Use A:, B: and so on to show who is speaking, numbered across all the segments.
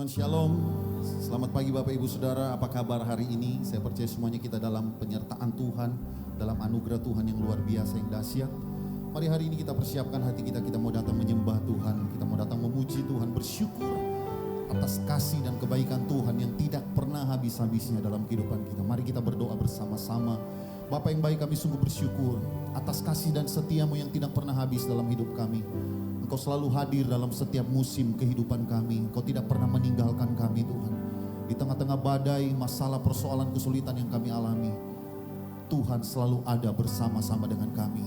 A: Tuhan, Shalom. Selamat pagi Bapak Ibu Saudara, apa kabar hari ini? Saya percaya semuanya kita dalam penyertaan Tuhan, dalam anugerah Tuhan yang luar biasa, yang dahsyat. Mari hari ini kita persiapkan hati kita, kita mau datang menyembah Tuhan, kita mau datang memuji Tuhan, bersyukur atas kasih dan kebaikan Tuhan yang tidak pernah habis-habisnya dalam kehidupan kita. Mari kita berdoa bersama-sama. Bapa yang baik, kami sungguh bersyukur atas kasih dan setiamu yang tidak pernah habis dalam hidup kami. Engkau selalu hadir dalam setiap musim kehidupan kami. Engkau tidak pernah meninggalkan kami Tuhan. Di tengah-tengah badai, masalah, persoalan, kesulitan yang kami alami, Tuhan selalu ada bersama-sama dengan kami.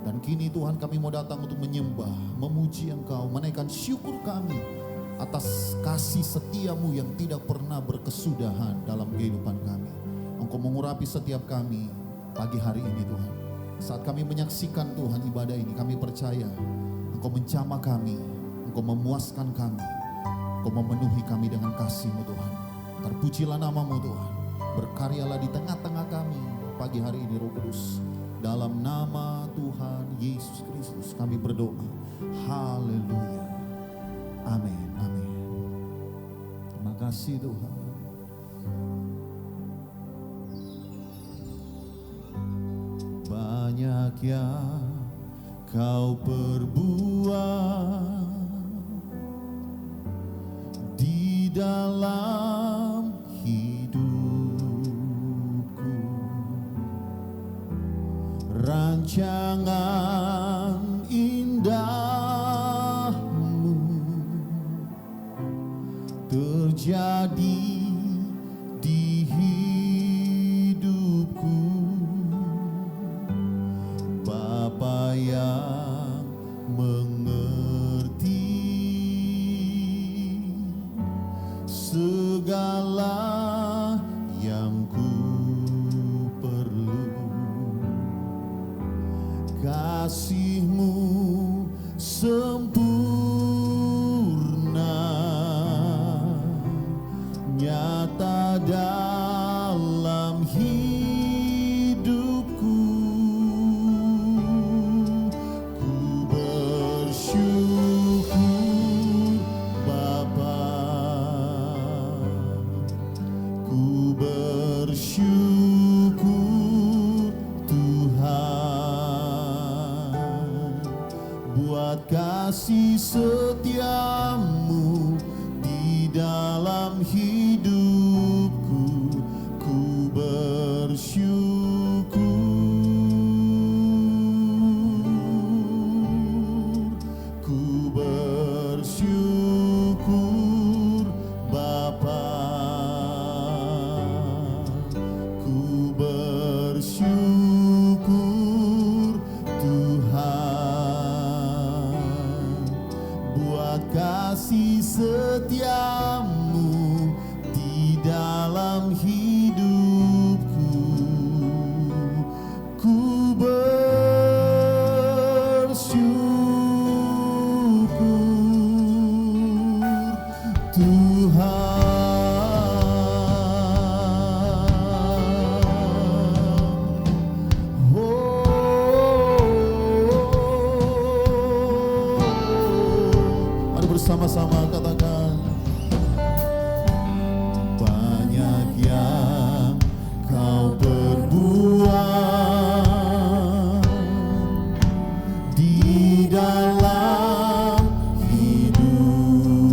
A: Dan kini Tuhan, kami mau datang untuk menyembah, memuji Engkau, menaikkan syukur kami atas kasih setiamu yang tidak pernah berkesudahan dalam kehidupan kami. Engkau mengurapi setiap kami pagi hari ini Tuhan. Saat kami menyaksikan Tuhan ibadah ini, kami percaya Engkau menjamah kami, Engkau memuaskan kami, Engkau memenuhi kami dengan kasih-Mu Tuhan. Terpujilah nama-Mu Tuhan, berkaryalah di tengah-tengah kami pagi hari ini Roh Kudus. Dalam nama Tuhan Yesus Kristus kami berdoa. Haleluya. Amin, amin. Terima kasih Tuhan. Banyak yang Kau perbuat di dalam hidupku, rancangan indahmu terjadi di hidupku. Bapa yang mengerti segala yang ku perlu, kasih-Mu sempurna nyata dalam hidupku. Bersyukur Tuhan buat kasih setiamu di dalam hidupku. Ku bersyukur, ku bersyukur Bapa. Bersyukur Tuhan buat kasih setiamu di dalam hidupku. Ku bersyukur Tuhan. Sama-sama katakan, banyak yang Kau perbuat di dalam hidupku,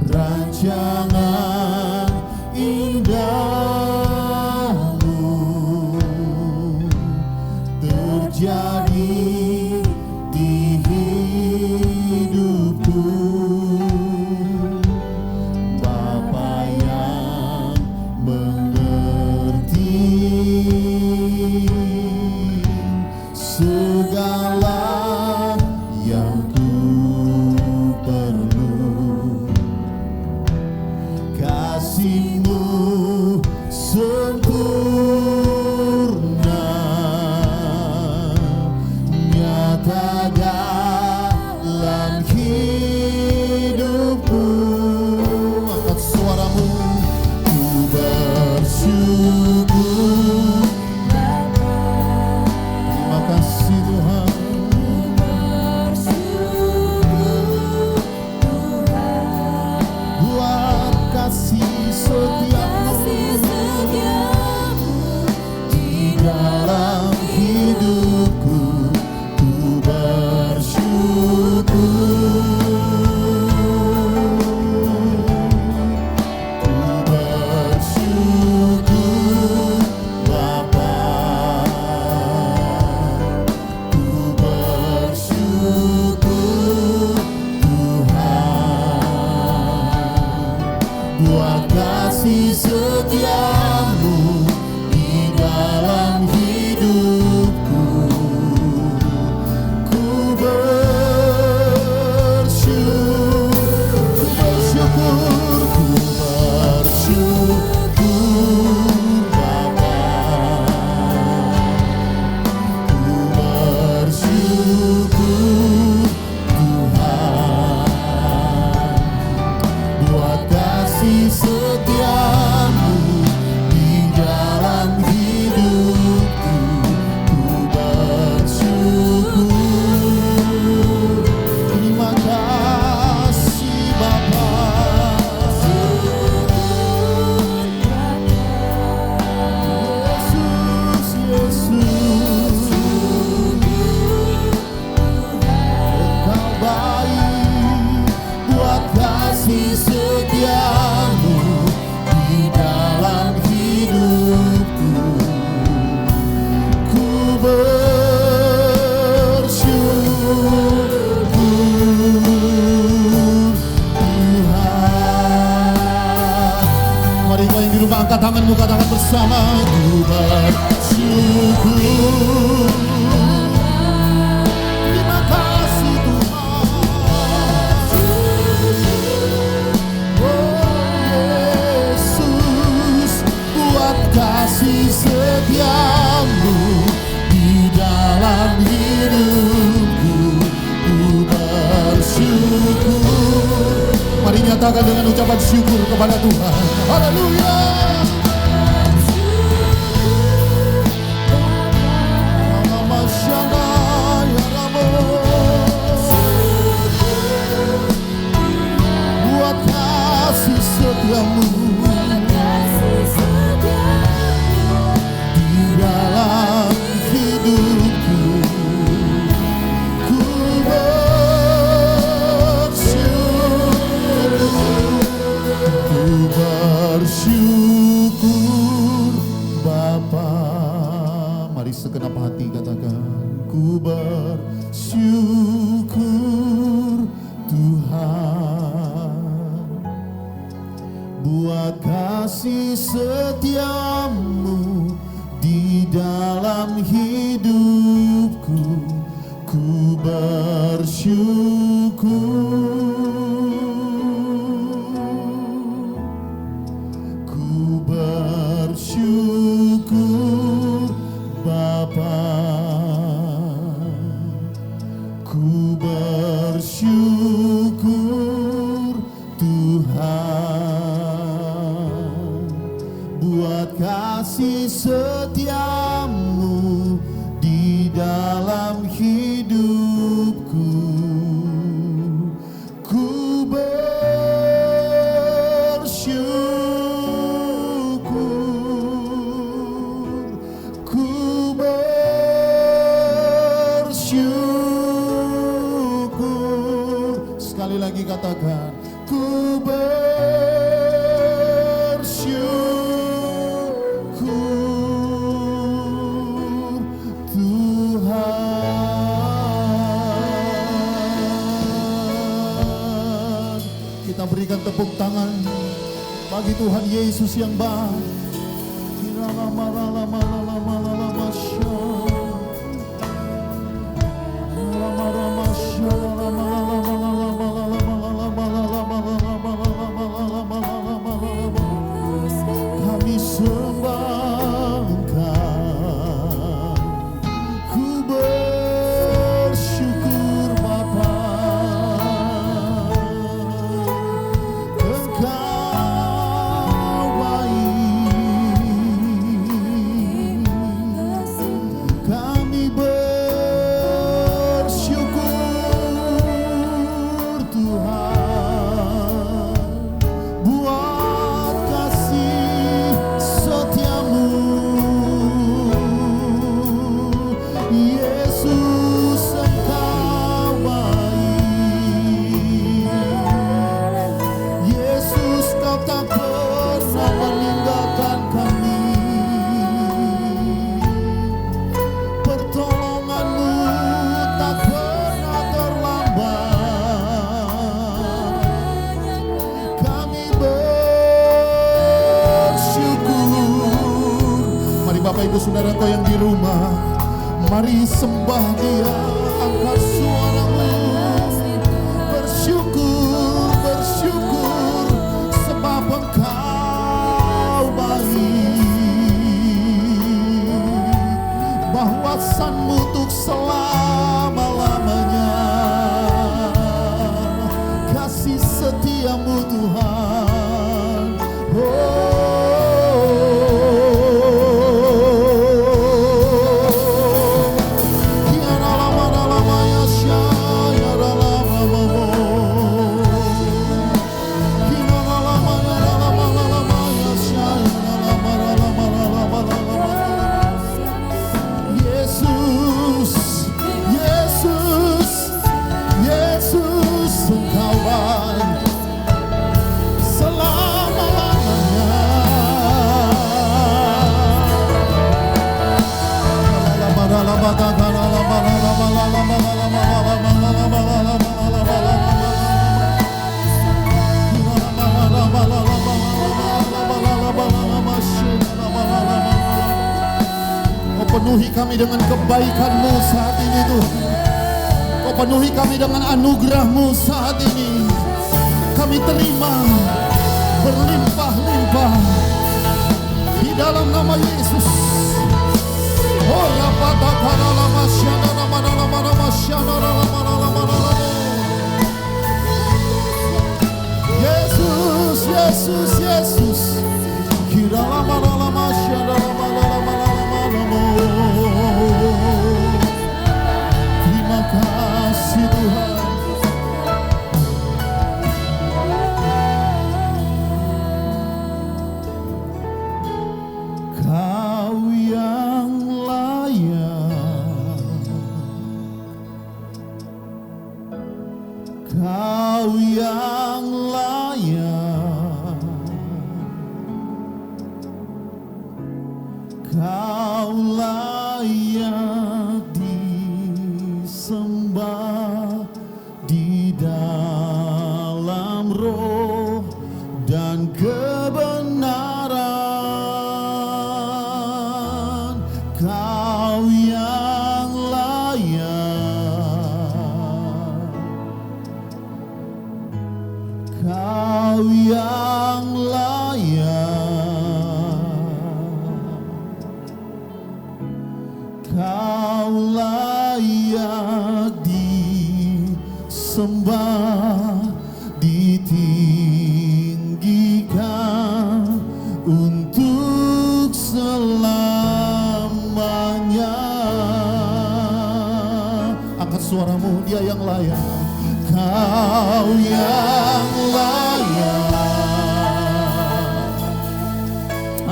A: rancangan indahmu terjadi di hidupku. Bapa yang mengerti segala yang ku perlu, kasih-Mu sempurna nyata dalam hidupku. Angkat suaramu, ku bersyukur. Terima kasih Tuhan. tanganmu, katakan bersama. Ku bersyukur. Terima kasih Tuhan. Oh Yesus, buat kasih setiamu di dalam hidupku. Ku bersyukur. Mari nyatakan dengan ucapan syukur kepada Tuhan. Haleluya. Buat kasih setiamu di dalam hidupku. Ku bersyukur Bapa. Mari segenap hati katakan, ku bersyukur Tuhan buat kasih setiamu di dalam hidupku. Ku bersyukur. Bersyukur Bapa, ku bersyukur Tuhan buat kasih setiamu di dalam hidupku. Ku sekali lagi katakan, ku bersyukur Tuhan. Kita berikan tepuk tangan bagi Tuhan Yesus yang baik. Kami sembah Engkau, ku bersyukur Bapa, Engkau baik. Kami bersyukur Tuhan buat kasih setiamu. Yesus Engkau baik. Yesus Kau tak pernah meninggalkan kami. Pertolongan-Mu tak pernah terlambat. Kami bersyukur. Mari Bapak Ibu Saudaraku yang di rumah, mari sembah Dia, angkat suaramu. Bersyukur, bersyukur, sebab Engkau baik. Bahwasan-Mu untuk selama-lamanya. Kasih setiamu Tuhan. Yesus Kau penuhi kami dengan kebaikan-Mu saat ini Tuhan. Kau penuhi kami dengan anugerah-Mu saat ini. Kami terima berlimpah-limpah di dalam nama Yesus. Oh rapata karala masyana nama masyana nama. Yesus, Yesus, Yesus. Kira lama masyana nama. Terima kasih Tuhan. Kau yang layak, Kau yang layak, Kau layak disembah di dalam roh dan kebenaran. Kau yang layak, Kau yang layak, Kau layak disembah, ditinggikan untuk selamanya. Angkat suaramu, Dia yang layak. Kau yang layak.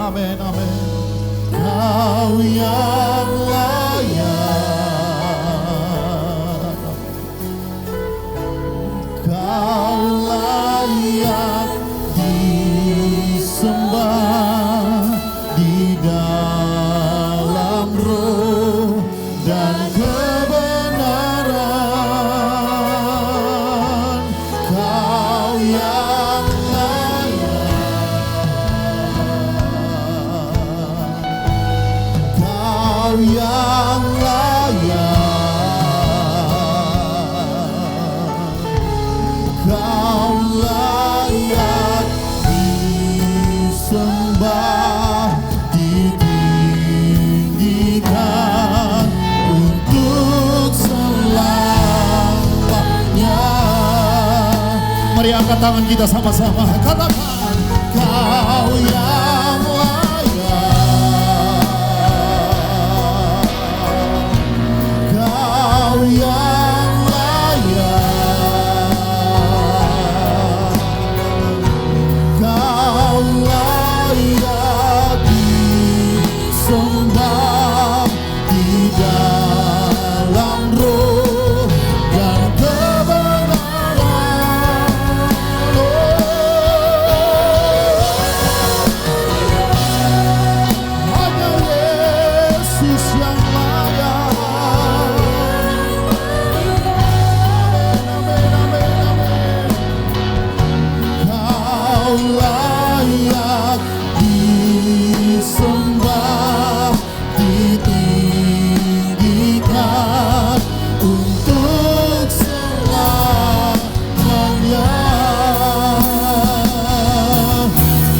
A: Amin, amin. Kau yang layak, Kau layak disembah di dalam roh dan kebenaran. Kau yang layak, Kau yang layak, Kau layak disembah, ditinggikan untuk selamanya. Mari angkat tangan kita sama-sama, katakan Kau yang layak, Kau yang layak, Kau layak disembah di dalam roh dan kebenaran. Hanya Yesus yang layak. Amin, amin, amin. Kau layak disembah, ditinggikan untuk selamanya.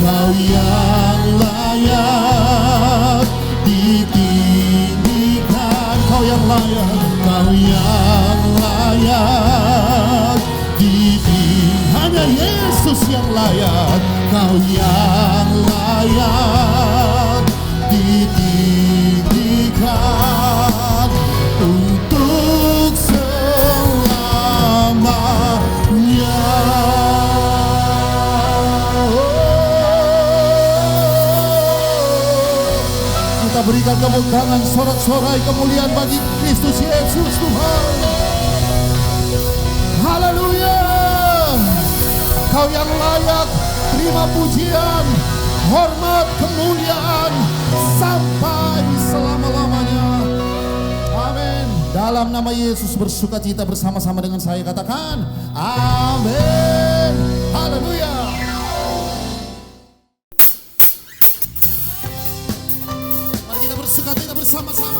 A: Kau yang layak ditinggikan, Kau yang layak, Kau yang layak ditinggikan. Hanya Yesus yang layak. Kau yang layak ditinggikan untuk selamanya. Kita berikan tepuk tangan, sorak-sorai kemuliaan bagi Kristus Yesus Tuhan. Haleluya. Kau yang layak terima pujian, hormat, kemuliaan sampai selama-lamanya. Amin. Dalam nama Yesus bersukacita bersama-sama dengan saya, katakan amin. Haleluya. Mari kita bersukacita bersama-sama.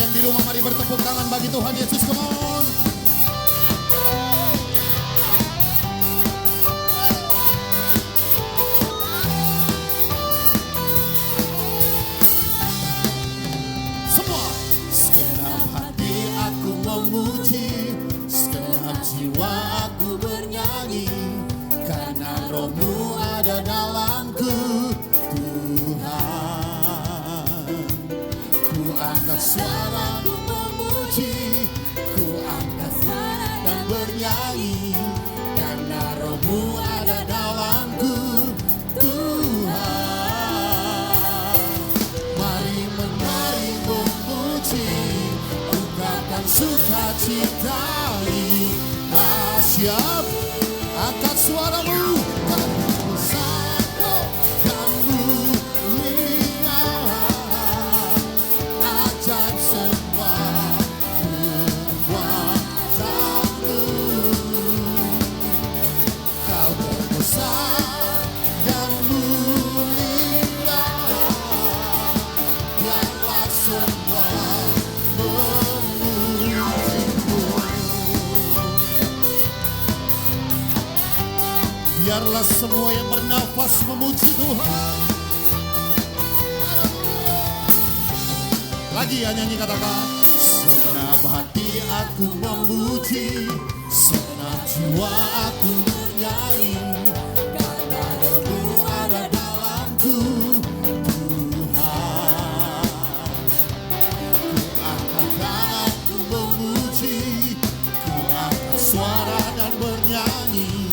A: yang di rumah mari bertepuk tangan bagi Tuhan Yesus. Come on. Semua. Segenap hati aku memuji, segenap jiwa aku bernyanyi, karena Roh-Mu ada dalamku, Tuhan. Ku angkat suaraku memuji, ku angkat suara dan bernyanyi, karena Roh-Mu ada dalamku, Tuhan. Mari menari memuji, ungkapkan sukacita ini. Siap, angkat suaramu, kan bersatu dan mulia, ajaib semua kuasa-Mu. Kau terbesar dan mulia, biarlah semua memuji-Mu. Biarlah semua yang bernafas memuji Tuhan. Lagi ya nyanyi, katakan. Segenap hati aku memuji, segenap jiwa aku bernyanyi, karena Roh-Mu ada dalamku, Tuhan. Ku angkat tanganku memuji, ku angkat suara dan bernyanyi,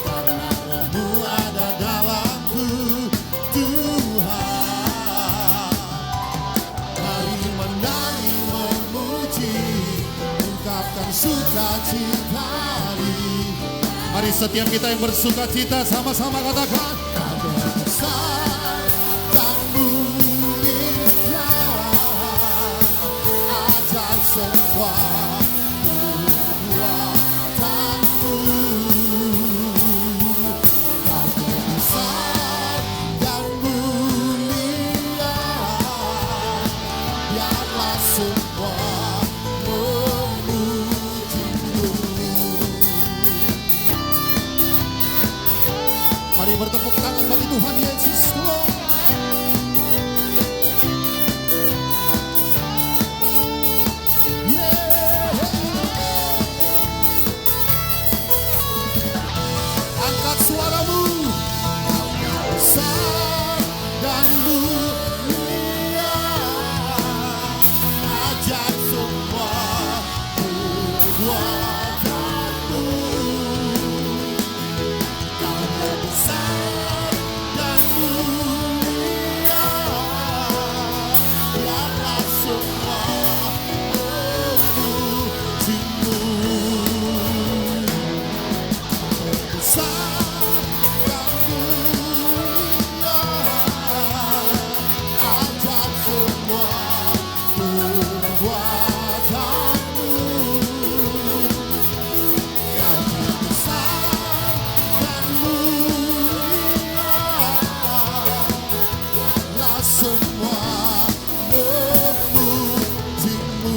A: karena Roh-Mu ada dalamku, Tuhan. Mari menari memuji, ungkapkan sukacita ini. Mari setiap kita yang bersukacita sama-sama katakan. Kau besar dan mulia, ajaib semua kuasa-Mu. Kau besar dan mulia, biarlah semua memuji-Mu. Mari bertepuk tangan bagi Tuhan Yesus. Angkat suaramu. Kau besar dan mulia, ajaib semua kuasa-Mu. Kau besar dan mulia, biarlah semua memuji-Mu. Besar dan mulia, ajaib semua kuasa-Mu. Kau besar dan mulia, biarlah semua memuji-Mu.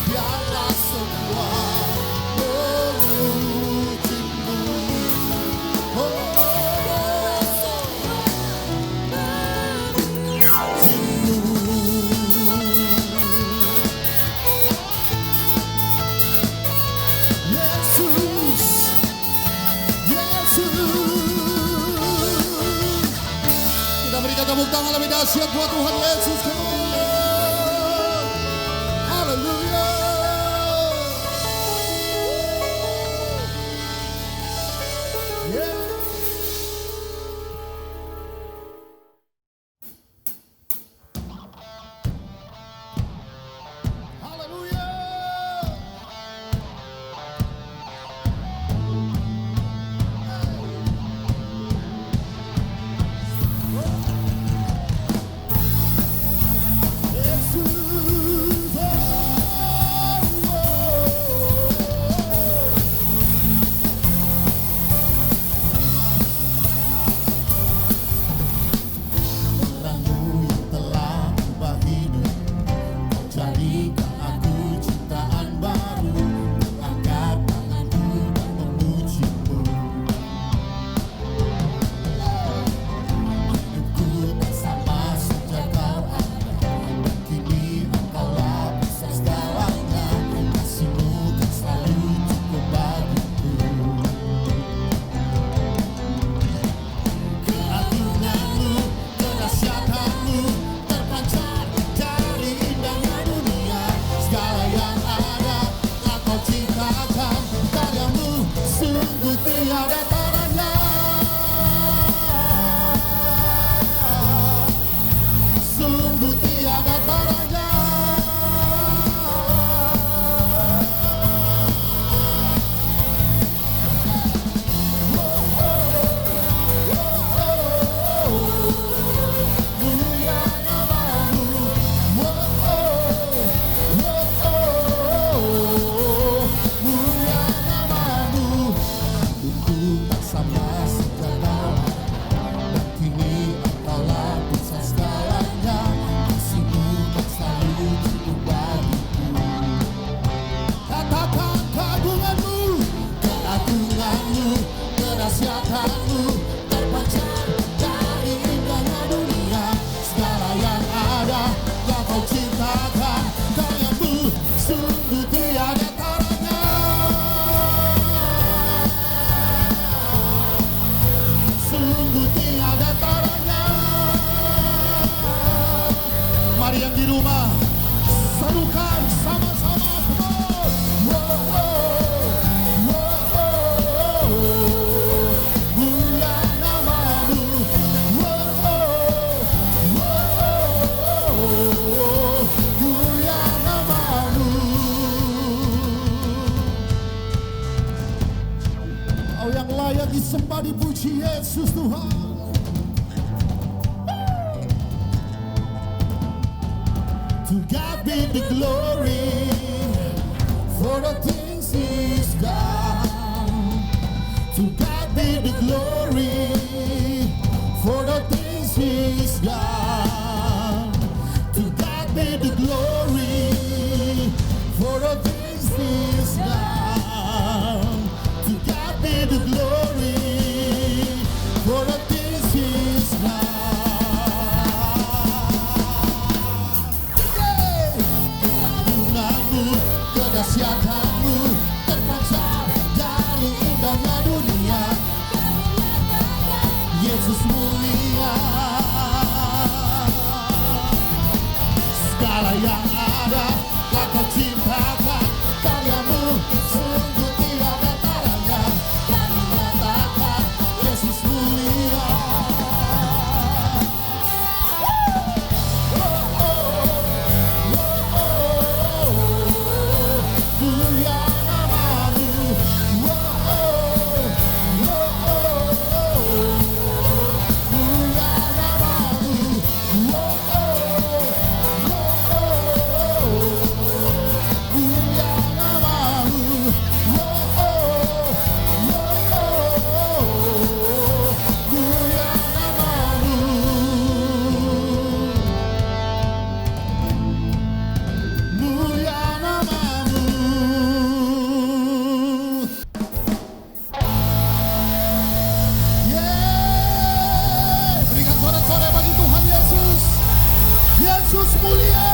A: Biarlah semua memuji-Mu. Yesus, Yesus. Kita berikan tepuk tangan lebih dahsyat buat Tuhan Yesus. Haleluya. Yeah. Haleluya. cintamu terpancar dari indahnya dunia. Segala yang ada yang kau ciptakan, karyamu sungguh tiada taranya. Sungguh tiada taranya. Mari yang di rumah serukan sama-sama. Kau yang layak disembah, dipuji Yesus Tuhan. To God be the glory for the things He's done. To God be the glory for the things He's done. To God be the glory for the things He's done. To God be the glory for the things He's done. Kedahsyatanmu terpancar dari indahnya dunia. Yesus mulia. Segala yang ada telah kau ciptakan, karyamu sungguh tiada taranya. Kami nyatakan Yesus mulia. Yesus mulia.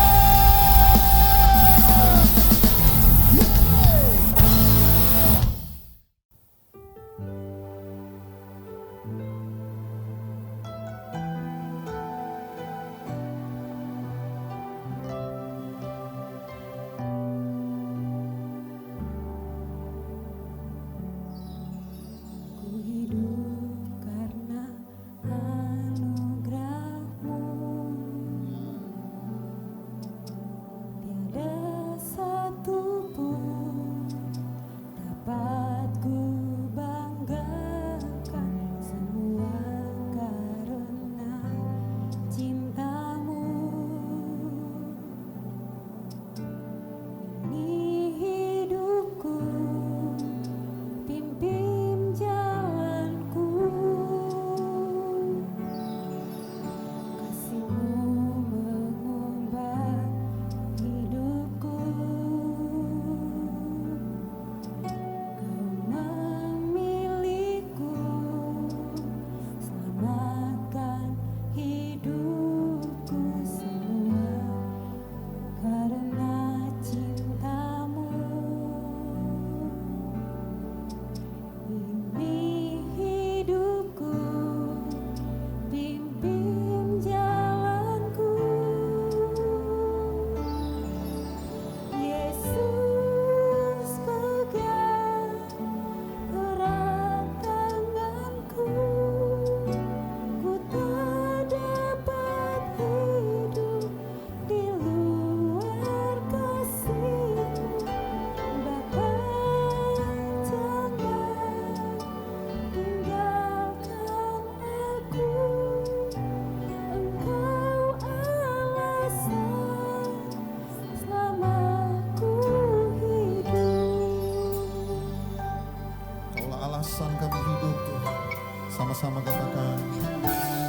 A: Sama-sama katakan,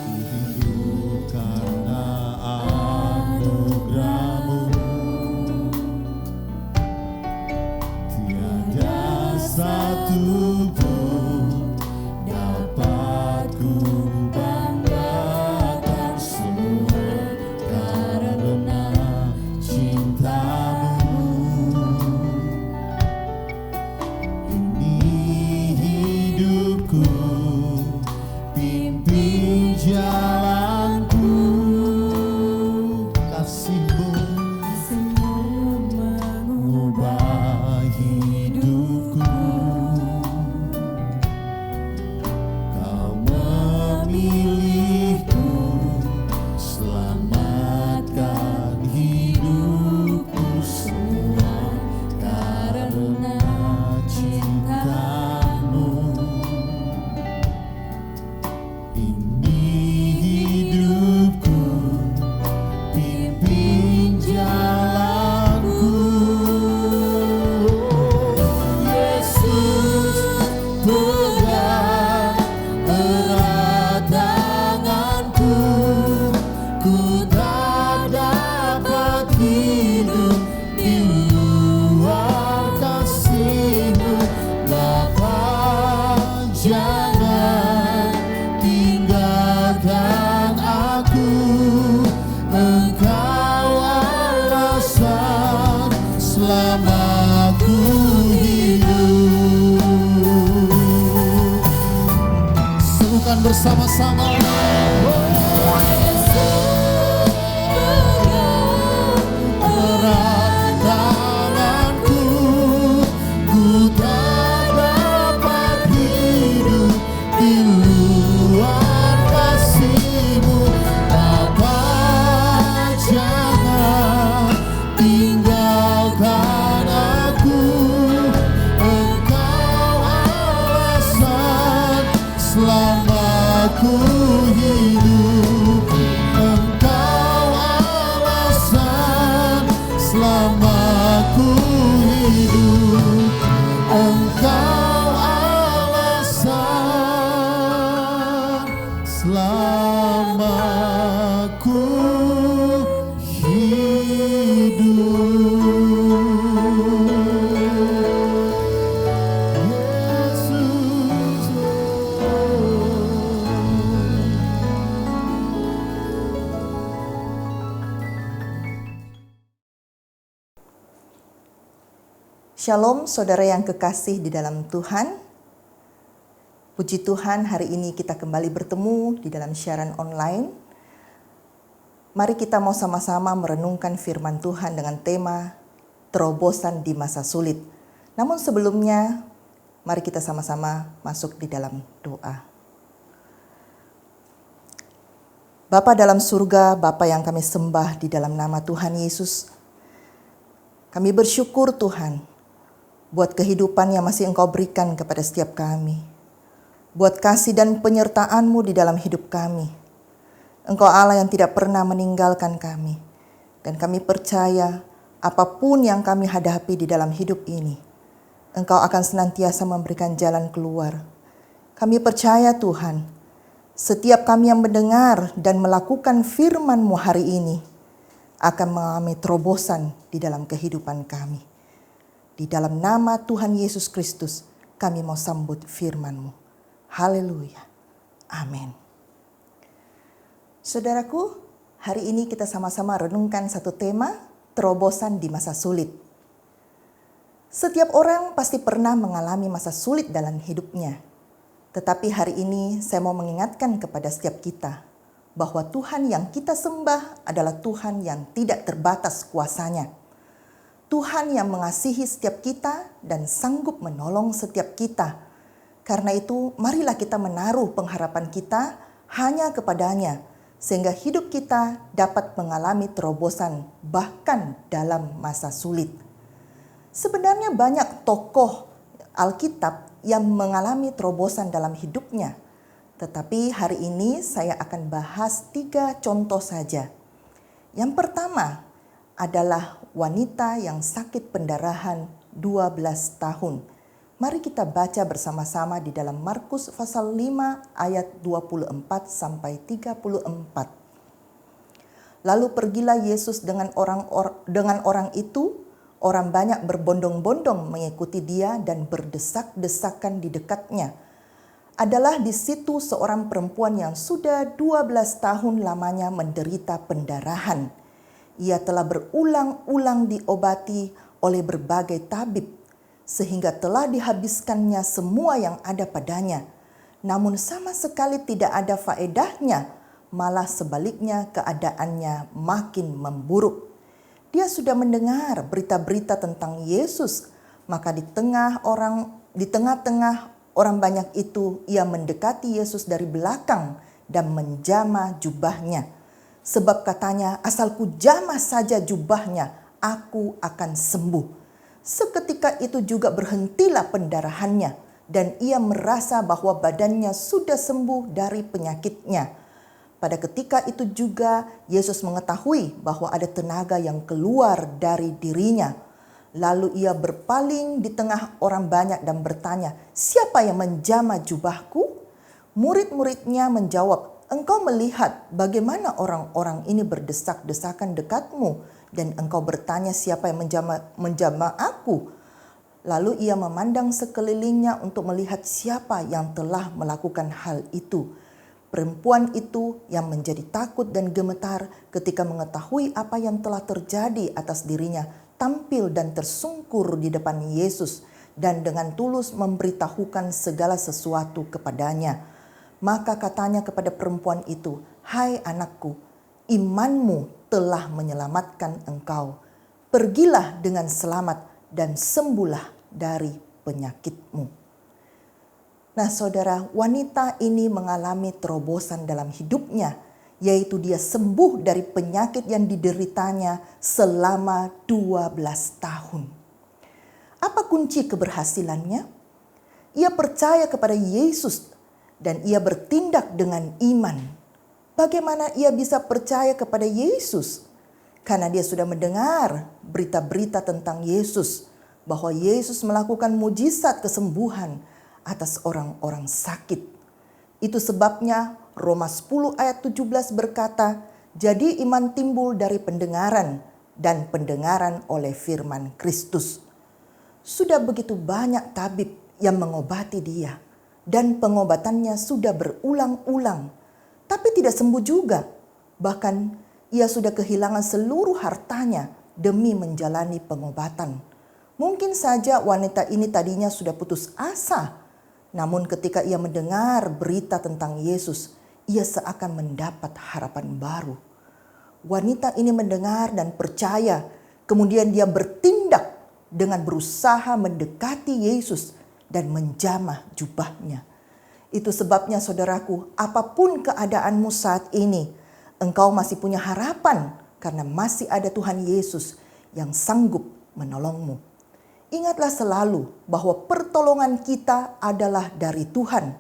A: ku hidup karena anugerah-Mu. Tiada satu pun dapat Ini hidupku, pimpin jalanku. Yesus, pegang erat tanganku. Ku tak dapat hidup di luar kasih-Mu. Bapa, jangan tinggalkan aku. Engkau alasan selama ku hidup. Serukan bersama-sama. Erat tanganku, ku tak dapat hidup di luar kasih-Mu. Bapa, jangan tinggalkan aku. Engkau alasan selama ku hidup. Engkau alasan selama ku hidup. Engkau alasan selama ku hidup. Yesus,
B: Shalom saudara yang kekasih di dalam Tuhan. Puji Tuhan, hari ini kita kembali bertemu di dalam siaran online. Mari kita mau sama-sama merenungkan firman Tuhan dengan tema terobosan di masa sulit. Namun sebelumnya, mari kita sama-sama masuk di dalam doa. Bapa dalam surga, Bapa yang kami sembah di dalam nama Tuhan Yesus, kami bersyukur Tuhan buat kehidupan yang masih Engkau berikan kepada setiap kami. Buat kasih dan penyertaan-Mu di dalam hidup kami. Engkau Allah yang tidak pernah meninggalkan kami. Dan kami percaya apapun yang kami hadapi di dalam hidup ini, Engkau akan senantiasa memberikan jalan keluar. Kami percaya Tuhan, setiap kami yang mendengar dan melakukan firman-Mu hari ini akan mengalami terobosan di dalam kehidupan kami. Di dalam nama Tuhan Yesus Kristus, kami mau sambut firman-Mu. Haleluya. Amin. Saudaraku, hari ini kita sama-sama renungkan satu tema, terobosan di masa sulit. Setiap orang pasti pernah mengalami masa sulit dalam hidupnya. Tetapi hari ini saya mau mengingatkan kepada setiap kita bahwa Tuhan yang kita sembah adalah Tuhan yang tidak terbatas kuasanya. Tuhan yang mengasihi setiap kita dan sanggup menolong setiap kita. Karena itu, marilah kita menaruh pengharapan kita hanya kepadanya, sehingga hidup kita dapat mengalami terobosan bahkan dalam masa sulit. Sebenarnya banyak tokoh Alkitab yang mengalami terobosan dalam hidupnya. Tetapi hari ini saya akan bahas 3 contoh saja. Yang pertama adalah wanita yang sakit pendarahan 12 tahun. Mari kita baca bersama-sama di dalam Markus pasal 5 ayat 24 sampai 34. Lalu pergilah Yesus dengan orang itu. Orang banyak berbondong-bondong mengikuti dia dan berdesak-desakan di dekatnya. Adalah di situ seorang perempuan yang sudah 12 tahun lamanya menderita pendarahan. Ia telah berulang-ulang diobati oleh berbagai tabib, sehingga telah dihabiskannya semua yang ada padanya. Namun sama sekali tidak ada faedahnya, malah sebaliknya keadaannya makin memburuk. Dia sudah mendengar berita-berita tentang Yesus, maka di tengah-tengah orang banyak itu ia mendekati Yesus dari belakang dan menjamah jubahnya. Sebab katanya, asalku jamah saja jubahnya, aku akan sembuh. Seketika itu juga berhentilah pendarahannya. dan ia merasa bahwa badannya sudah sembuh dari penyakitnya. Pada ketika itu juga Yesus mengetahui bahwa ada tenaga yang keluar dari dirinya. Lalu ia berpaling di tengah orang banyak dan bertanya, "Siapa yang menjamah jubahku?" Murid-muridnya menjawab, "Engkau melihat bagaimana orang-orang ini berdesak-desakan dekatmu, dan engkau bertanya siapa yang menjamah aku?" Lalu ia memandang sekelilingnya untuk melihat siapa yang telah melakukan hal itu. Perempuan itu yang menjadi takut dan gemetar ketika mengetahui apa yang telah terjadi atas dirinya, tampil dan tersungkur di depan Yesus dan dengan tulus memberitahukan segala sesuatu kepadanya. Maka katanya kepada perempuan itu, "Hai anakku, imanmu telah menyelamatkan engkau. Pergilah dengan selamat dan sembuhlah dari penyakitmu." Nah saudara, wanita ini mengalami terobosan dalam hidupnya, yaitu dia sembuh dari penyakit yang dideritanya selama 12 tahun. Apa kunci keberhasilannya? Ia percaya kepada Yesus dan ia bertindak dengan iman. Bagaimana ia bisa percaya kepada Yesus? Karena dia sudah mendengar berita-berita tentang Yesus, bahwa Yesus melakukan mujizat kesembuhan atas orang-orang sakit. Itu sebabnya Roma 10 ayat 17 berkata, "Jadi iman timbul dari pendengaran, dan pendengaran oleh firman Kristus." Sudah begitu banyak tabib yang mengobati dia, dan pengobatannya sudah berulang-ulang, tapi tidak sembuh juga. Bahkan ia sudah kehilangan seluruh hartanya demi menjalani pengobatan. Mungkin saja wanita ini tadinya sudah putus asa, namun ketika ia mendengar berita tentang Yesus, ia seakan mendapat harapan baru. Wanita ini mendengar dan percaya, kemudian dia bertindak dengan berusaha mendekati Yesus dan menjamah jubahnya. Itu sebabnya saudaraku, apapun keadaanmu saat ini, engkau masih punya harapan karena masih ada Tuhan Yesus yang sanggup menolongmu. Ingatlah selalu bahwa pertolongan kita adalah dari Tuhan.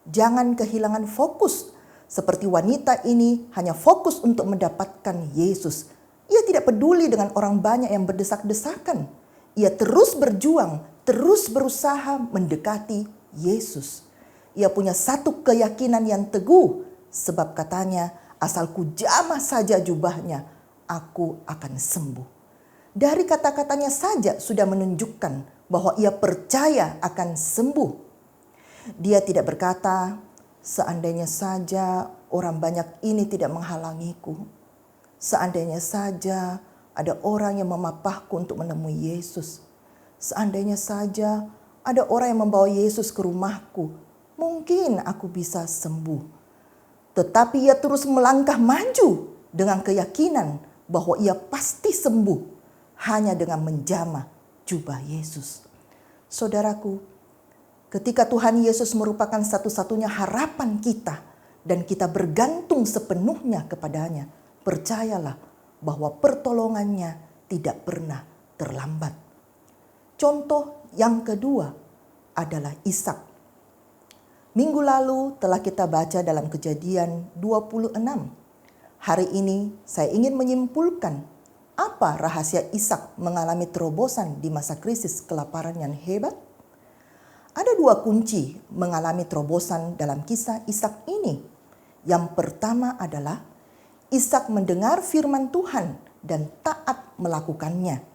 B: Jangan kehilangan fokus. Seperti wanita ini hanya fokus untuk mendapatkan Yesus. Ia tidak peduli dengan orang banyak yang berdesak-desakan. Ia terus berjuang, terus berusaha mendekati Yesus. Ia punya satu keyakinan yang teguh. Sebab katanya, "Asal ku jamah saja jubahnya, aku akan sembuh." Dari kata-katanya saja sudah menunjukkan bahwa ia percaya akan sembuh. Dia tidak berkata, "Seandainya saja orang banyak ini tidak menghalangiku. Seandainya saja ada orang yang memapahku untuk menemui Yesus. Seandainya saja ada orang yang membawa Yesus ke rumahku, mungkin aku bisa sembuh." Tetapi ia terus melangkah maju dengan keyakinan bahwa ia pasti sembuh hanya dengan menjamah jubah Yesus. Saudaraku, ketika Tuhan Yesus merupakan satu-satunya harapan kita dan kita bergantung sepenuhnya kepadanya, percayalah bahwa pertolongannya tidak pernah terlambat. Contoh yang kedua adalah Ishak. Minggu lalu telah kita baca dalam Kejadian 26. Hari ini saya ingin menyimpulkan apa rahasia Ishak mengalami terobosan di masa krisis kelaparan yang hebat? Ada dua kunci mengalami terobosan dalam kisah Ishak ini. Yang pertama adalah Ishak mendengar firman Tuhan dan taat melakukannya.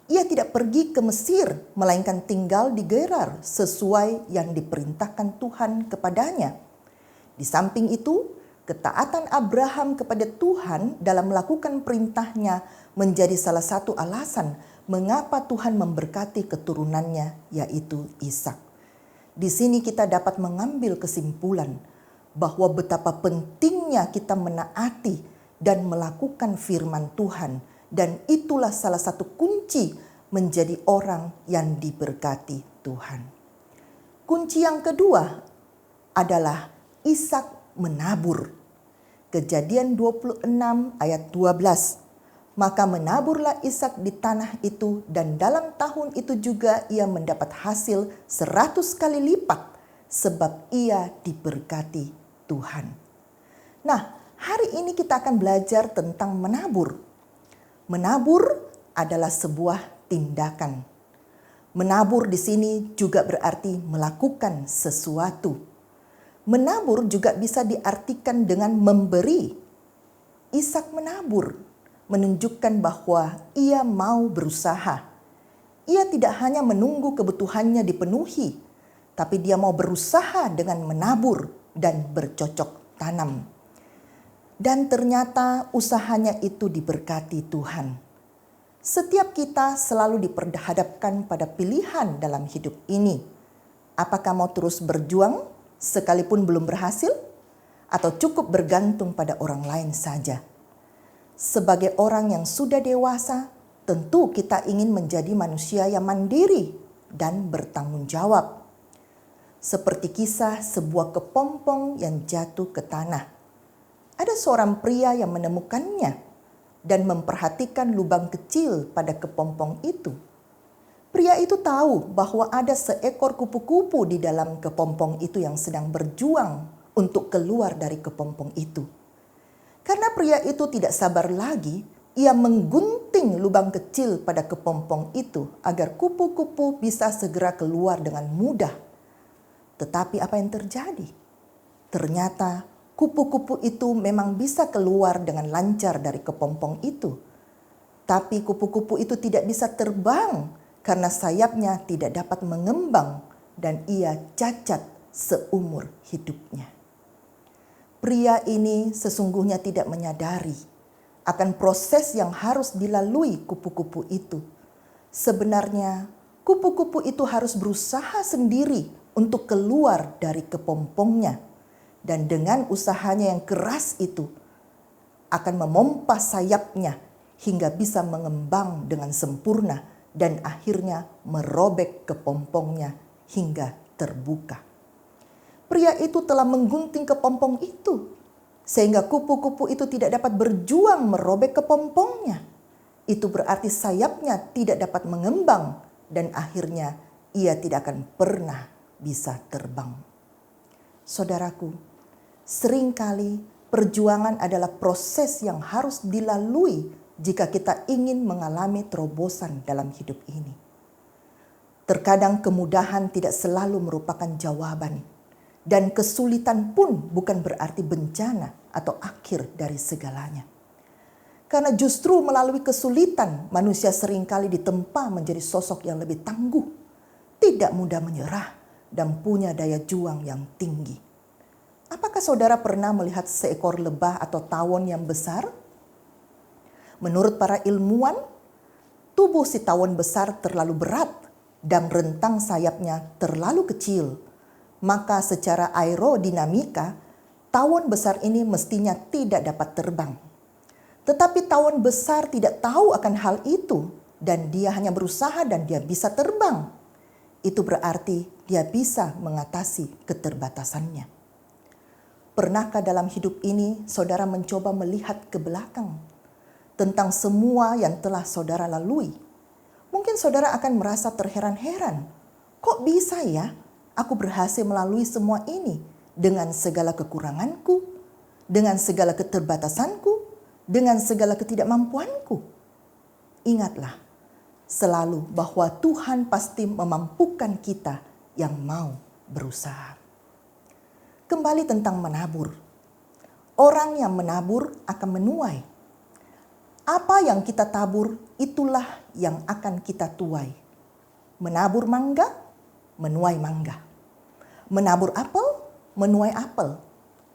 B: Ia tidak pergi ke Mesir, melainkan tinggal di Gerar sesuai yang diperintahkan Tuhan kepadanya. Di samping itu, ketaatan Abraham kepada Tuhan dalam melakukan perintahnya menjadi salah satu alasan mengapa Tuhan memberkati keturunannya, yaitu Ishak. Di sini kita dapat mengambil kesimpulan bahwa betapa pentingnya kita menaati dan melakukan firman Tuhan, dan itulah salah satu kunci menjadi orang yang diberkati Tuhan. Kunci yang kedua adalah Ishak menabur. Kejadian 26 ayat 12. Maka menaburlah Ishak di tanah itu, dan dalam tahun itu juga ia mendapat hasil 100 kali lipat, sebab ia diberkati Tuhan. Nah, hari ini kita akan belajar tentang menabur. Menabur adalah sebuah tindakan. Menabur di sini juga berarti melakukan sesuatu. Menabur juga bisa diartikan dengan memberi. Ishak menabur, menunjukkan bahwa ia mau berusaha. Ia tidak hanya menunggu kebutuhannya dipenuhi, tapi dia mau berusaha dengan menabur dan bercocok tanam. Dan ternyata usahanya itu diberkati Tuhan. Setiap kita selalu diperhadapkan pada pilihan dalam hidup ini. Apakah mau terus berjuang sekalipun belum berhasil, atau cukup bergantung pada orang lain saja? Sebagai orang yang sudah dewasa, tentu kita ingin menjadi manusia yang mandiri dan bertanggung jawab. Seperti kisah sebuah kepompong yang jatuh ke tanah. Ada seorang pria yang menemukannya dan memperhatikan lubang kecil pada kepompong itu. Pria itu tahu bahwa ada seekor kupu-kupu di dalam kepompong itu yang sedang berjuang untuk keluar dari kepompong itu. Karena pria itu tidak sabar lagi, ia menggunting lubang kecil pada kepompong itu agar kupu-kupu bisa segera keluar dengan mudah. Tetapi apa yang terjadi? Ternyata kupu-kupu itu memang bisa keluar dengan lancar dari kepompong itu. Tapi kupu-kupu itu tidak bisa terbang karena sayapnya tidak dapat mengembang dan ia cacat seumur hidupnya. Pria ini sesungguhnya tidak menyadari akan proses yang harus dilalui kupu-kupu itu. Sebenarnya kupu-kupu itu harus berusaha sendiri untuk keluar dari kepompongnya. Dan dengan usahanya yang keras itu akan memompa sayapnya hingga bisa mengembang dengan sempurna dan akhirnya merobek kepompongnya hingga terbuka. Pria itu telah menggunting kepompong itu sehingga kupu-kupu itu tidak dapat berjuang merobek kepompongnya. Itu berarti sayapnya tidak dapat mengembang dan akhirnya ia tidak akan pernah bisa terbang. Saudaraku, seringkali perjuangan adalah proses yang harus dilalui jika kita ingin mengalami terobosan dalam hidup ini. Terkadang kemudahan tidak selalu merupakan jawaban. Dan kesulitan pun bukan berarti bencana atau akhir dari segalanya. Karena justru melalui kesulitan manusia seringkali ditempa menjadi sosok yang lebih tangguh, tidak mudah menyerah, dan punya daya juang yang tinggi. Apakah saudara pernah melihat seekor lebah atau tawon yang besar? Menurut para ilmuwan, tubuh si tawon besar terlalu berat dan rentang sayapnya terlalu kecil. Maka secara aerodinamika, tawon besar ini mestinya tidak dapat terbang. Tetapi tawon besar tidak tahu akan hal itu dan dia hanya berusaha dan dia bisa terbang. Itu berarti dia bisa mengatasi keterbatasannya. Pernahkah dalam hidup ini saudara mencoba melihat ke belakang tentang semua yang telah saudara lalui? Mungkin saudara akan merasa terheran-heran. Kok bisa ya? Aku berhasil melalui semua ini dengan segala kekuranganku, dengan segala keterbatasanku, dengan segala ketidakmampuanku. Ingatlah selalu bahwa Tuhan pasti memampukan kita yang mau berusaha. Kembali tentang menabur. Orang yang menabur akan menuai. Apa yang kita tabur, itulah yang akan kita tuai. Menabur mangga, menuai mangga. Menabur apel, menuai apel.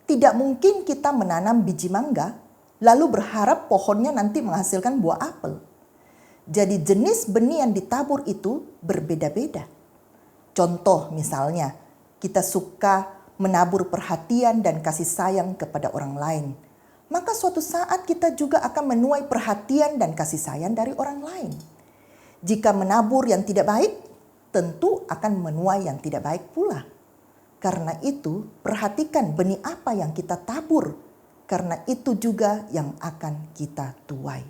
B: Tidak mungkin kita menanam biji mangga, lalu berharap pohonnya nanti menghasilkan buah apel. Jadi jenis benih yang ditabur itu berbeda-beda. Contoh misalnya, kita suka menabur perhatian dan kasih sayang kepada orang lain. Maka suatu saat kita juga akan menuai perhatian dan kasih sayang dari orang lain. Jika menabur yang tidak baik, tentu akan menuai yang tidak baik pula. Karena itu, perhatikan benih apa yang kita tabur. Karena itu juga yang akan kita tuai.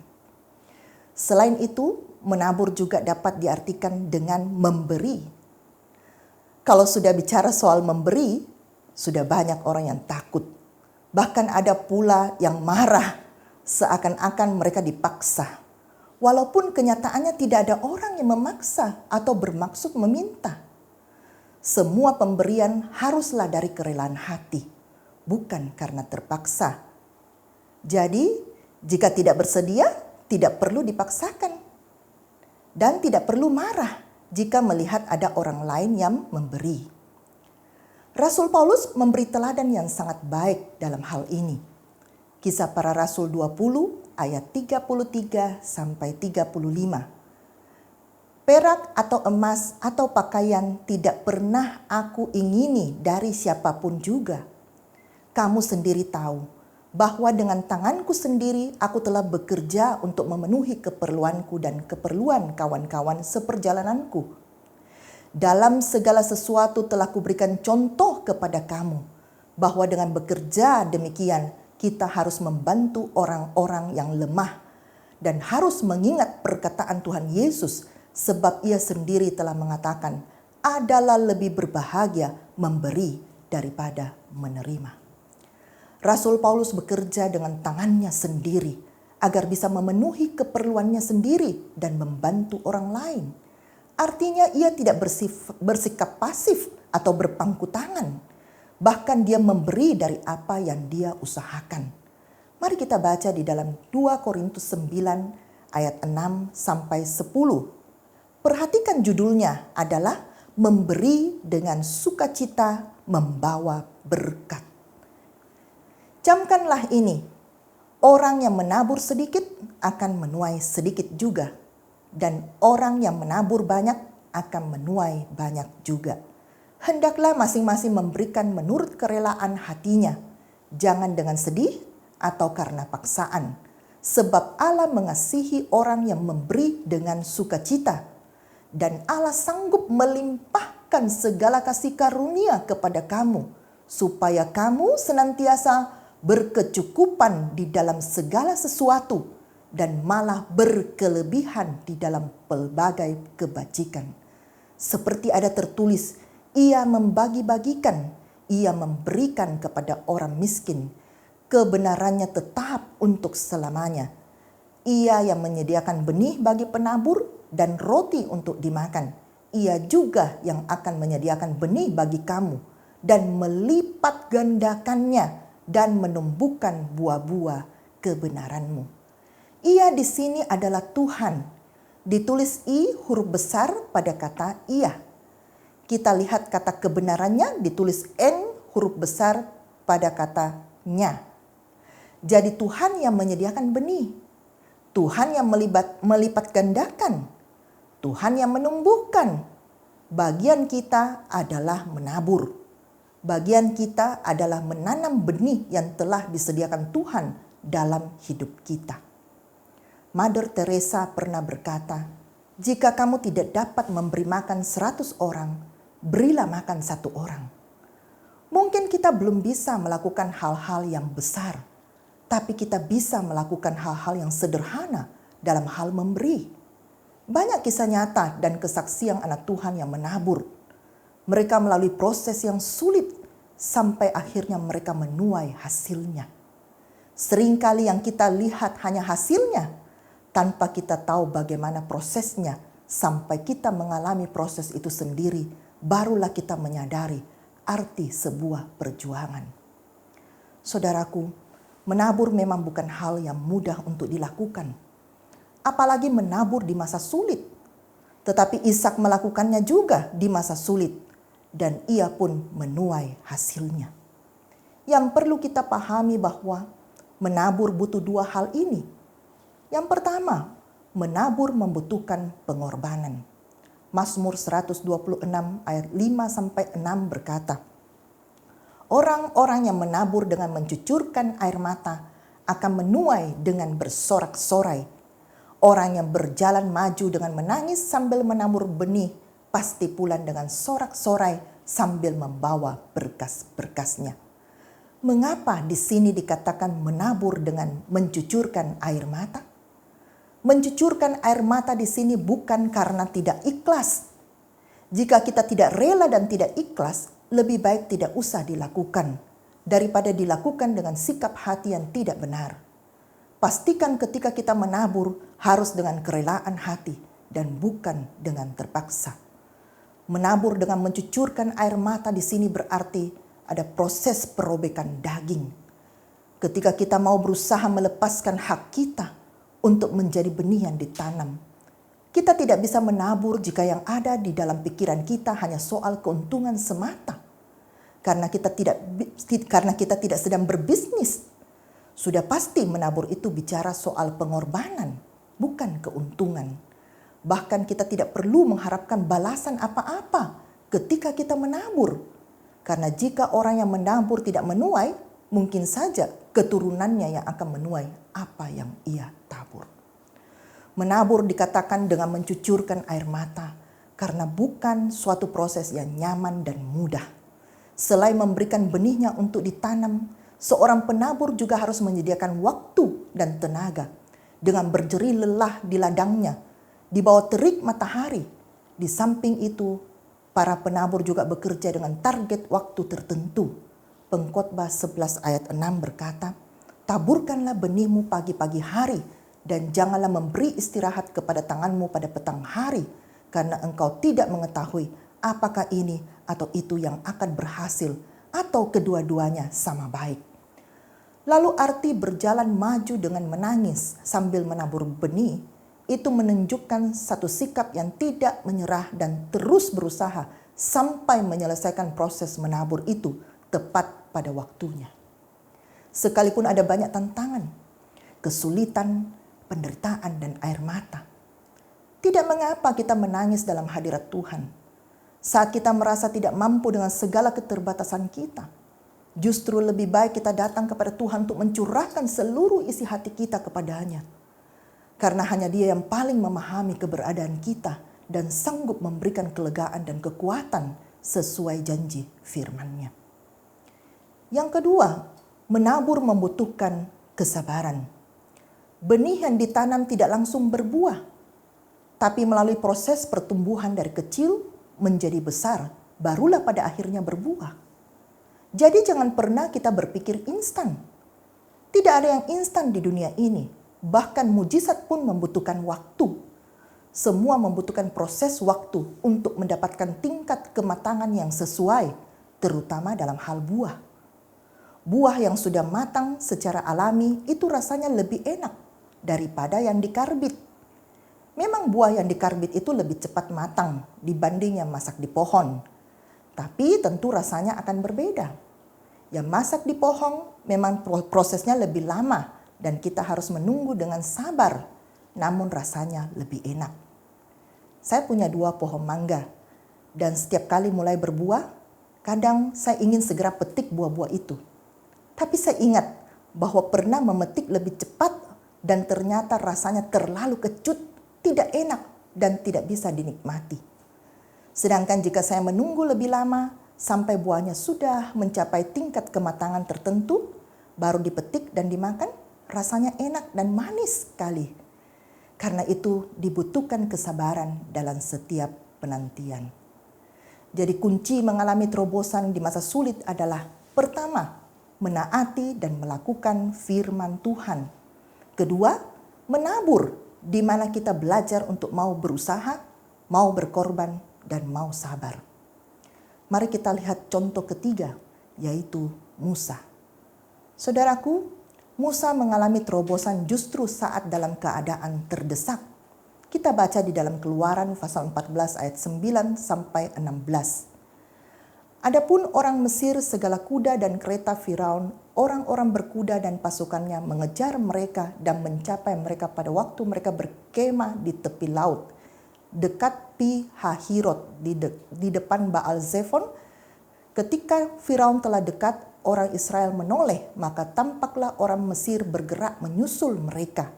B: Selain itu, menabur juga dapat diartikan dengan memberi. Kalau sudah bicara soal memberi, sudah banyak orang yang takut. Bahkan ada pula yang marah, seakan-akan mereka dipaksa. Walaupun kenyataannya tidak ada orang yang memaksa atau bermaksud meminta. Semua pemberian haruslah dari kerelaan hati, bukan karena terpaksa. Jadi, jika tidak bersedia, tidak perlu dipaksakan. Dan tidak perlu marah jika melihat ada orang lain yang memberi. Rasul Paulus memberi teladan yang sangat baik dalam hal ini. Kisah Para Rasul 20 ayat 33 sampai 35. Perak atau emas atau pakaian tidak pernah aku ingini dari siapapun juga. Kamu sendiri tahu bahwa dengan tanganku sendiri aku telah bekerja untuk memenuhi keperluanku dan keperluan kawan-kawan seperjalananku. Dalam segala sesuatu telah kuberikan contoh kepada kamu, bahwa dengan bekerja demikian kita harus membantu orang-orang yang lemah dan harus mengingat perkataan Tuhan Yesus, sebab ia sendiri telah mengatakan, adalah lebih berbahagia memberi daripada menerima. Rasul Paulus bekerja dengan tangannya sendiri agar bisa memenuhi keperluannya sendiri dan membantu orang lain. Artinya ia tidak bersikap pasif atau berpangku tangan. Bahkan dia memberi dari apa yang dia usahakan. Mari kita baca di dalam 2 Korintus 9 ayat 6 sampai 10. Perhatikan judulnya adalah memberi dengan sukacita membawa berkat. Camkanlah ini, orang yang menabur sedikit akan menuai sedikit juga, dan orang yang menabur banyak akan menuai banyak juga. Hendaklah masing-masing memberikan menurut kerelaan hatinya, jangan dengan sedih atau karena paksaan, sebab Allah mengasihi orang yang memberi dengan sukacita, dan Allah sanggup melimpahkan segala kasih karunia kepada kamu, supaya kamu senantiasa berkecukupan di dalam segala sesuatu dan malah berkelebihan di dalam pelbagai kebajikan. Seperti ada tertulis, ia membagi-bagikan, ia memberikan kepada orang miskin, kebenarannya tetap untuk selamanya. Ia yang menyediakan benih bagi penabur dan roti untuk dimakan. Ia juga yang akan menyediakan benih bagi kamu dan melipat gandakannya dan menumbuhkan buah-buah kebenaranmu. Ia di sini adalah Tuhan. Ditulis I huruf besar pada kata ia. Kita lihat kata kebenarannya ditulis N huruf besar pada kata nya. Jadi Tuhan yang menyediakan benih. Tuhan yang melipat gandakan. Tuhan yang menumbuhkan. Bagian kita adalah menabur. Bagian kita adalah menanam benih yang telah disediakan Tuhan dalam hidup kita. Mother Teresa pernah berkata, jika kamu tidak dapat memberi makan 100 orang, berilah makan 1 orang. Mungkin kita belum bisa melakukan hal-hal yang besar, tapi kita bisa melakukan hal-hal yang sederhana dalam hal memberi. Banyak kisah nyata dan kesaksian anak Tuhan yang menabur. Mereka melalui proses yang sulit sampai akhirnya mereka menuai hasilnya. Seringkali yang kita lihat hanya hasilnya tanpa kita tahu bagaimana prosesnya sampai kita mengalami proses itu sendiri, barulah kita menyadari arti sebuah perjuangan. Saudaraku, menabur memang bukan hal yang mudah untuk dilakukan. Apalagi menabur di masa sulit. Tetapi Ishak melakukannya juga di masa sulit. Dan ia pun menuai hasilnya. Yang perlu kita pahami bahwa menabur butuh 2 hal ini. Yang pertama, menabur membutuhkan pengorbanan. Mazmur 126 ayat 5-6 berkata, orang-orang yang menabur dengan mencucurkan air mata akan menuai dengan bersorak-sorai. Orang yang berjalan maju dengan menangis sambil menabur benih pasti pula dengan sorak-sorai sambil membawa berkas-berkasnya. Mengapa di sini dikatakan menabur dengan mencucurkan air mata? Mencucurkan air mata di sini bukan karena tidak ikhlas. Jika kita tidak rela dan tidak ikhlas, lebih baik tidak usah dilakukan daripada dilakukan dengan sikap hati yang tidak benar. Pastikan ketika kita menabur harus dengan kerelaan hati dan bukan dengan terpaksa. Menabur dengan mencucurkan air mata di sini berarti ada proses perobekan daging. Ketika kita mau berusaha melepaskan hak kita untuk menjadi benih yang ditanam, kita tidak bisa menabur jika yang ada di dalam pikiran kita hanya soal keuntungan semata. Karena kita tidak sedang berbisnis. Sudah pasti menabur itu bicara soal pengorbanan, bukan keuntungan. Bahkan kita tidak perlu mengharapkan balasan apa-apa ketika kita menabur. Karena jika orang yang menabur tidak menuai, mungkin saja keturunannya yang akan menuai apa yang ia tabur. Menabur dikatakan dengan mencucurkan air mata karena bukan suatu proses yang nyaman dan mudah. Selain memberikan benihnya untuk ditanam, seorang penabur juga harus menyediakan waktu dan tenaga dengan berjerih lelah di ladangnya, di bawah terik matahari. Di samping itu, para penabur juga bekerja dengan target waktu tertentu. Pengkhotbah 11 ayat 6 berkata, "Taburkanlah benihmu pagi-pagi hari dan janganlah memberi istirahat kepada tanganmu pada petang hari, karena engkau tidak mengetahui apakah ini atau itu yang akan berhasil atau kedua-duanya sama baik." Lalu arti berjalan maju dengan menangis sambil menabur benih itu menunjukkan satu sikap yang tidak menyerah dan terus berusaha sampai menyelesaikan proses menabur itu tepat pada waktunya. Sekalipun ada banyak tantangan, kesulitan, penderitaan, dan air mata, tidak mengapa kita menangis dalam hadirat Tuhan. Saat kita merasa tidak mampu dengan segala keterbatasan kita, justru lebih baik kita datang kepada Tuhan untuk mencurahkan seluruh isi hati kita kepadanya. Karena hanya Dia yang paling memahami keberadaan kita dan sanggup memberikan kelegaan dan kekuatan sesuai janji firman-Nya. Yang kedua, menabur membutuhkan kesabaran. Benih yang ditanam tidak langsung berbuah, tapi melalui proses pertumbuhan dari kecil menjadi besar, barulah pada akhirnya berbuah. Jadi jangan pernah kita berpikir instan. Tidak ada yang instan di dunia ini. Bahkan mujizat pun membutuhkan waktu. Semua membutuhkan proses waktu untuk mendapatkan tingkat kematangan yang sesuai, terutama dalam hal buah. Buah yang sudah matang secara alami itu rasanya lebih enak daripada yang dikarbit. Memang buah yang dikarbit itu lebih cepat matang dibanding yang masak di pohon. Tapi tentu rasanya akan berbeda. Yang masak di pohon memang prosesnya lebih lama dan kita harus menunggu dengan sabar, namun rasanya lebih enak. Saya punya 2 pohon mangga dan setiap kali mulai berbuah, kadang saya ingin segera petik buah-buah itu. Tapi saya ingat bahwa pernah memetik lebih cepat dan ternyata rasanya terlalu kecut, tidak enak dan tidak bisa dinikmati. Sedangkan jika saya menunggu lebih lama sampai buahnya sudah mencapai tingkat kematangan tertentu, baru dipetik dan dimakan, rasanya enak dan manis sekali. Karena itu dibutuhkan kesabaran dalam setiap penantian. Jadi kunci mengalami terobosan di masa sulit adalah pertama, menaati dan melakukan firman Tuhan. Kedua, menabur di mana kita belajar untuk mau berusaha, mau berkorban, dan mau sabar. Mari kita lihat contoh ketiga, yaitu Musa. Saudaraku, Musa mengalami terobosan justru saat dalam keadaan terdesak. Kita baca di dalam Keluaran pasal 14 ayat 9 sampai 16. Adapun orang Mesir segala kuda dan kereta Firaun, orang-orang berkuda dan pasukannya mengejar mereka dan mencapai mereka pada waktu mereka berkemah di tepi laut, dekat Pi Hahirot di depan Baal Zephon. Ketika Firaun telah dekat, orang Israel menoleh, maka tampaklah orang Mesir bergerak menyusul mereka.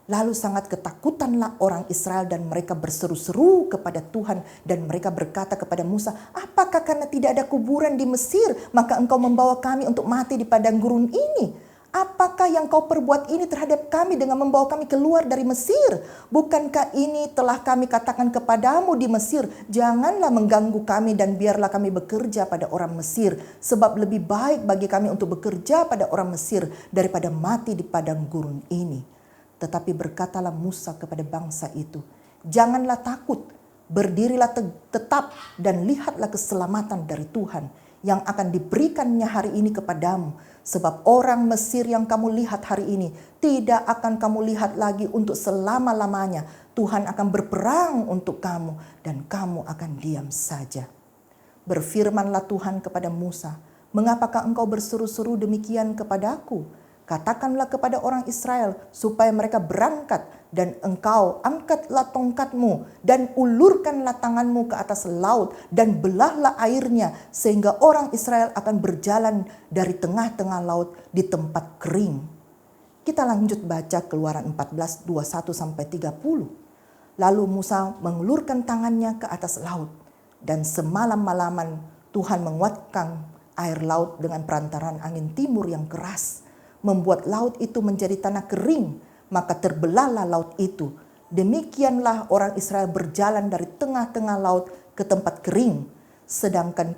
B: Lalu sangat ketakutanlah orang Israel dan mereka berseru-seru kepada Tuhan dan mereka berkata kepada Musa, "Apakah karena tidak ada kuburan di Mesir, maka engkau membawa kami untuk mati di padang gurun ini? apakah yang kau perbuat ini terhadap kami dengan membawa kami keluar dari Mesir? Bukankah ini telah kami katakan kepadamu di Mesir, janganlah mengganggu kami dan biarlah kami bekerja pada orang Mesir, sebab lebih baik bagi kami untuk bekerja pada orang Mesir daripada mati di padang gurun ini. Tetapi berkatalah Musa kepada bangsa itu, janganlah takut, berdirilah tetap dan lihatlah keselamatan dari Tuhan yang akan diberikannya hari ini kepadamu. Sebab orang Mesir yang kamu lihat hari ini tidak akan kamu lihat lagi untuk selama-lamanya. Tuhan akan berperang untuk kamu dan kamu akan diam saja. Berfirmanlah Tuhan kepada Musa, mengapakah engkau berseru-seru demikian kepadaku? Katakanlah kepada orang Israel supaya mereka berangkat, dan engkau angkatlah tongkatmu dan ulurkanlah tanganmu ke atas laut dan belahlah airnya sehingga orang Israel akan berjalan dari tengah-tengah laut di tempat kering. Kita lanjut baca Keluaran 14, 21-30. Lalu Musa mengulurkan tangannya ke atas laut, dan semalam-malaman Tuhan menguatkan air laut dengan perantaran angin timur yang keras, membuat laut itu menjadi tanah kering, maka terbelahlah laut itu. Demikianlah orang Israel berjalan dari tengah-tengah laut ke tempat kering. Sedangkan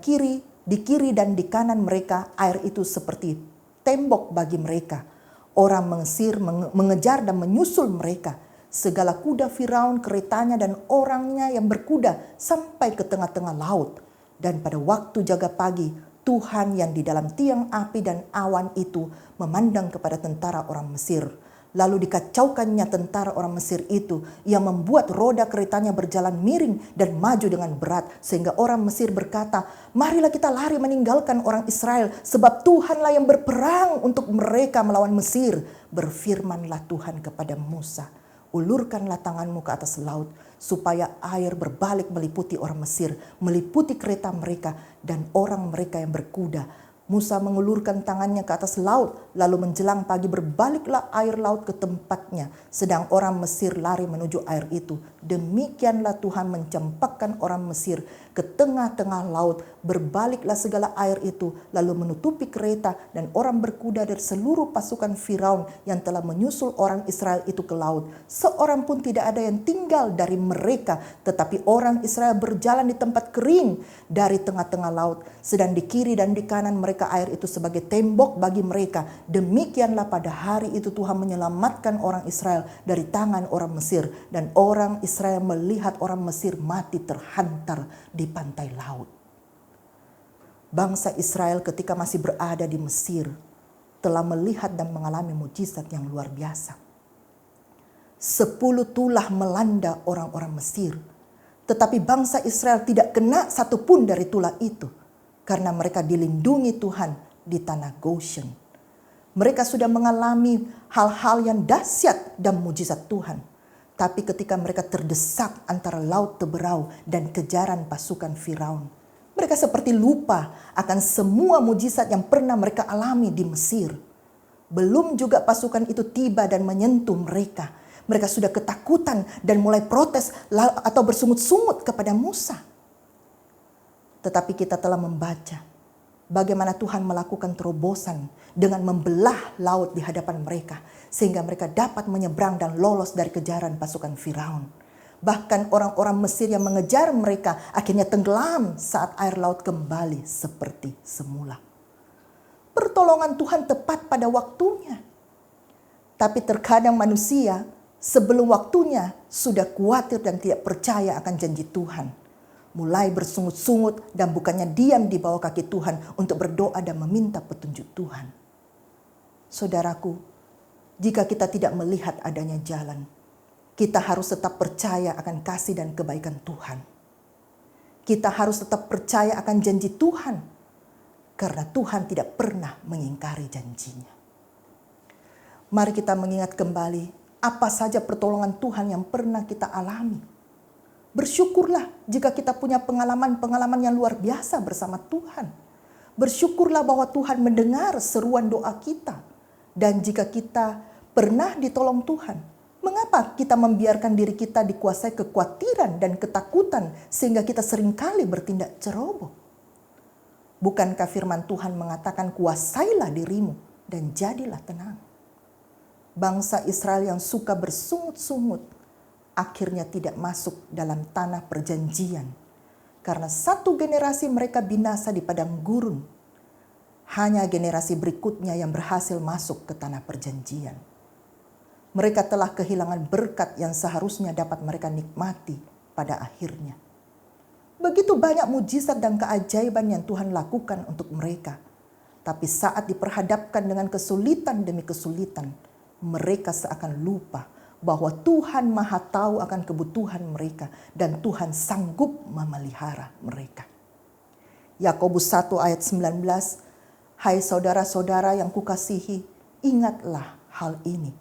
B: di kiri dan di kanan mereka air itu seperti tembok bagi mereka. Orang Mesir mengejar dan menyusul mereka. Segala kuda Firaun, keretanya dan orangnya yang berkuda sampai ke tengah-tengah laut. Dan pada waktu jaga pagi, Tuhan yang di dalam tiang api dan awan itu memandang kepada tentara orang Mesir. Lalu dikacaukannya tentara orang Mesir itu. Ia membuat roda keretanya berjalan miring dan maju dengan berat. Sehingga orang Mesir berkata, marilah kita lari meninggalkan orang Israel. Sebab Tuhanlah yang berperang untuk mereka melawan Mesir. Berfirmanlah Tuhan kepada Musa, ulurkanlah tanganmu ke atas laut, supaya air berbalik meliputi orang Mesir, meliputi kereta mereka dan orang mereka yang berkuda. Musa mengulurkan tangannya ke atas laut, lalu menjelang pagi berbaliklah air laut ke tempatnya, sedang orang Mesir lari menuju air itu. Demikianlah Tuhan mencampakkan orang Mesir ke tengah-tengah laut, berbaliklah segala air itu, lalu menutupi kereta dan orang berkuda dari seluruh pasukan Firaun yang telah menyusul orang Israel itu ke laut. Seorang pun tidak ada yang tinggal dari mereka, tetapi orang Israel berjalan di tempat kering dari tengah-tengah laut, sedang di kiri dan di kanan mereka air itu sebagai tembok bagi mereka. Demikianlah pada hari itu Tuhan menyelamatkan orang Israel dari tangan orang Mesir, dan orang Israel melihat orang Mesir mati terhantar di pantai laut. Bangsa Israel ketika masih berada di Mesir telah melihat dan mengalami mujizat yang luar biasa. 10 tulah melanda orang-orang Mesir, tetapi bangsa Israel tidak kena satupun dari tulah itu, karena mereka dilindungi Tuhan di tanah Goshen. Mereka sudah mengalami hal-hal yang dahsyat dan mujizat Tuhan. Tapi ketika mereka terdesak antara laut teberau dan kejaran pasukan Firaun, mereka seperti lupa akan semua mujizat yang pernah mereka alami di Mesir. Belum juga pasukan itu tiba dan menyentuh mereka. Mereka sudah ketakutan dan mulai protes atau bersungut-sungut kepada Musa. Tetapi kita telah membaca bagaimana Tuhan melakukan terobosan dengan membelah laut di hadapan mereka, sehingga mereka dapat menyeberang dan lolos dari kejaran pasukan Firaun. Bahkan orang-orang Mesir yang mengejar mereka akhirnya tenggelam saat air laut kembali seperti semula. Pertolongan Tuhan tepat pada waktunya. Tapi terkadang manusia sebelum waktunya sudah khawatir dan tidak percaya akan janji Tuhan. Mulai bersungut-sungut dan bukannya diam di bawah kaki Tuhan untuk berdoa dan meminta petunjuk Tuhan. Saudaraku, jika kita tidak melihat adanya jalan, kita harus tetap percaya akan kasih dan kebaikan Tuhan. Kita harus tetap percaya akan janji Tuhan, karena Tuhan tidak pernah mengingkari janjinya. Mari kita mengingat kembali apa saja pertolongan Tuhan yang pernah kita alami. Bersyukurlah jika kita punya pengalaman-pengalaman yang luar biasa bersama Tuhan. Bersyukurlah bahwa Tuhan mendengar seruan doa kita. Dan jika kita pernah ditolong Tuhan, mengapa kita membiarkan diri kita dikuasai kekhawatiran dan ketakutan sehingga kita seringkali bertindak ceroboh? Bukankah firman Tuhan mengatakan kuasailah dirimu dan jadilah tenang. Bangsa Israel yang suka bersungut-sungut akhirnya tidak masuk dalam tanah perjanjian karena satu generasi mereka binasa di padang gurun. Hanya generasi berikutnya yang berhasil masuk ke tanah perjanjian. Mereka telah kehilangan berkat yang seharusnya dapat mereka nikmati pada akhirnya. Begitu banyak mujizat dan keajaiban yang Tuhan lakukan untuk mereka. Tapi saat diperhadapkan dengan kesulitan demi kesulitan, mereka seakan lupa bahwa Tuhan Maha Tahu akan kebutuhan mereka dan Tuhan sanggup memelihara mereka. Yakobus 1 ayat 19, hai saudara-saudara yang kukasihi, ingatlah hal ini.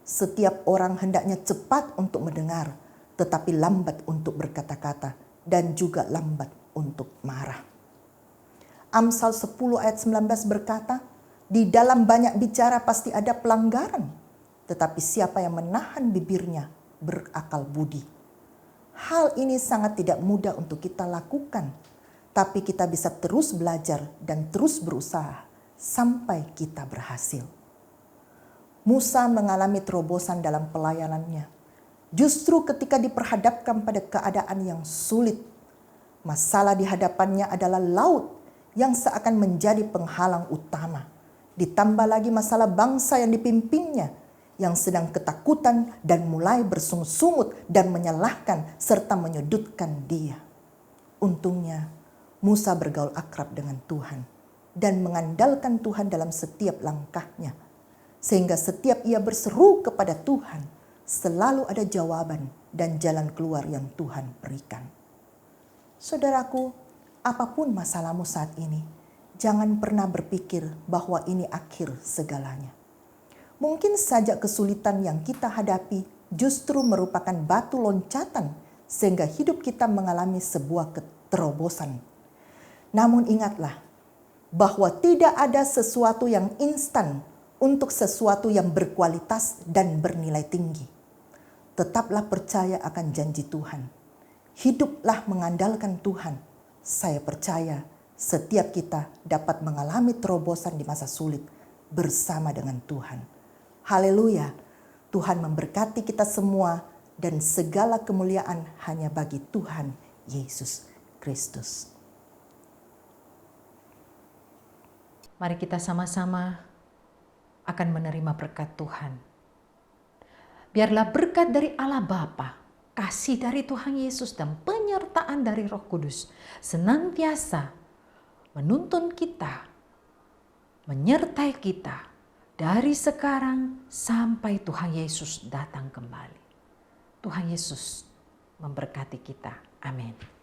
B: Setiap orang hendaknya cepat untuk mendengar, tetapi lambat untuk berkata-kata dan juga lambat untuk marah. Amsal 10 ayat 19 berkata, di dalam banyak bicara pasti ada pelanggaran. Tetapi siapa yang menahan bibirnya berakal budi. Hal ini sangat tidak mudah untuk kita lakukan. Tapi kita bisa terus belajar dan terus berusaha sampai kita berhasil. Musa mengalami terobosan dalam pelayanannya. Justru ketika diperhadapkan pada keadaan yang sulit. Masalah di hadapannya adalah laut yang seakan menjadi penghalang utama. Ditambah lagi masalah bangsa yang dipimpinnya yang sedang ketakutan dan mulai bersungut-sungut dan menyalahkan serta menyudutkan dia. Untungnya Musa bergaul akrab dengan Tuhan dan mengandalkan Tuhan dalam setiap langkahnya. Sehingga setiap ia berseru kepada Tuhan, selalu ada jawaban dan jalan keluar yang Tuhan berikan. Saudaraku, apapun masalahmu saat ini, jangan pernah berpikir bahwa ini akhir segalanya. Mungkin saja kesulitan yang kita hadapi justru merupakan batu loncatan sehingga hidup kita mengalami sebuah keterobosan. Namun ingatlah bahwa tidak ada sesuatu yang instan untuk sesuatu yang berkualitas dan bernilai tinggi. Tetaplah percaya akan janji Tuhan. Hiduplah mengandalkan Tuhan. Saya percaya setiap kita dapat mengalami terobosan di masa sulit bersama dengan Tuhan. Haleluya, Tuhan memberkati kita semua dan segala kemuliaan hanya bagi Tuhan Yesus Kristus.
C: Mari kita sama-sama akan menerima berkat Tuhan. Biarlah berkat dari Allah Bapa, kasih dari Tuhan Yesus dan penyertaan dari Roh Kudus senantiasa menuntun kita, menyertai kita, dari sekarang sampai Tuhan Yesus datang kembali. Tuhan Yesus memberkati kita. Amin.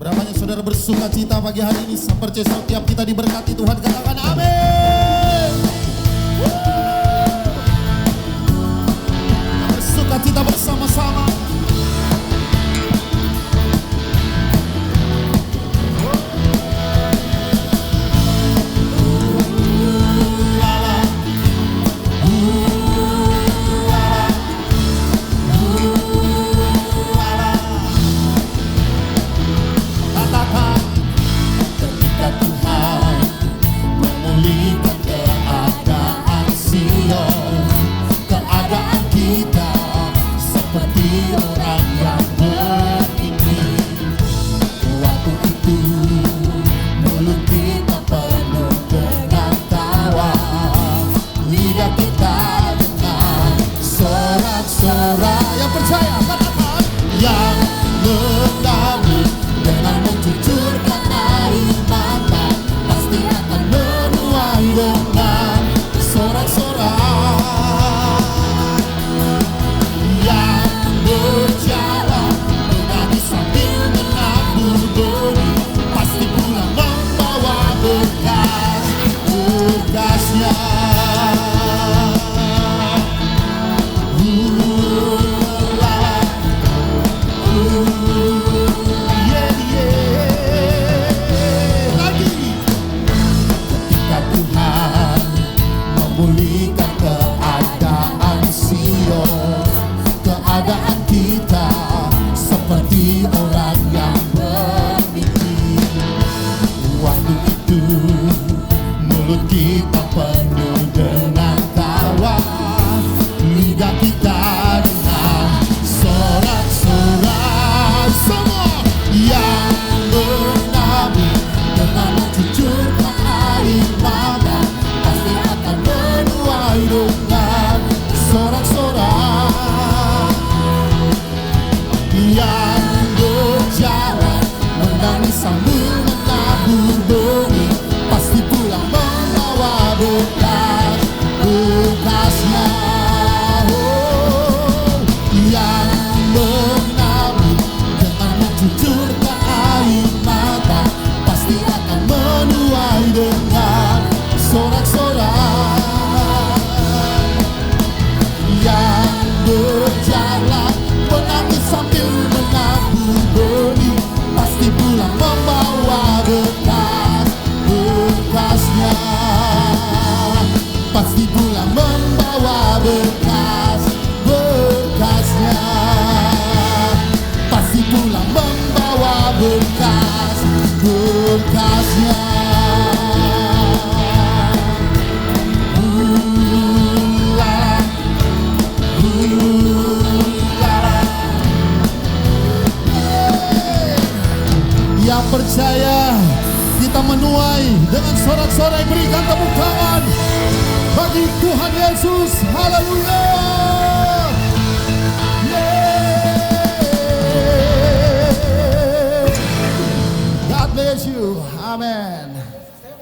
A: Berapa yang saudara bersuka cita pagi hari ini? Saya percaya setiap kita diberkati Tuhan, katakan amin. Bersuka cita bersama-sama.
D: Pasti pulang membawa berkas-berkasnya. Pasti pulang membawa berkas-berkasnya. Yang percaya kita menuai dengan sorak-sorai, berikan tepuk tangan bagi Tuhan Yesus. Haleluya.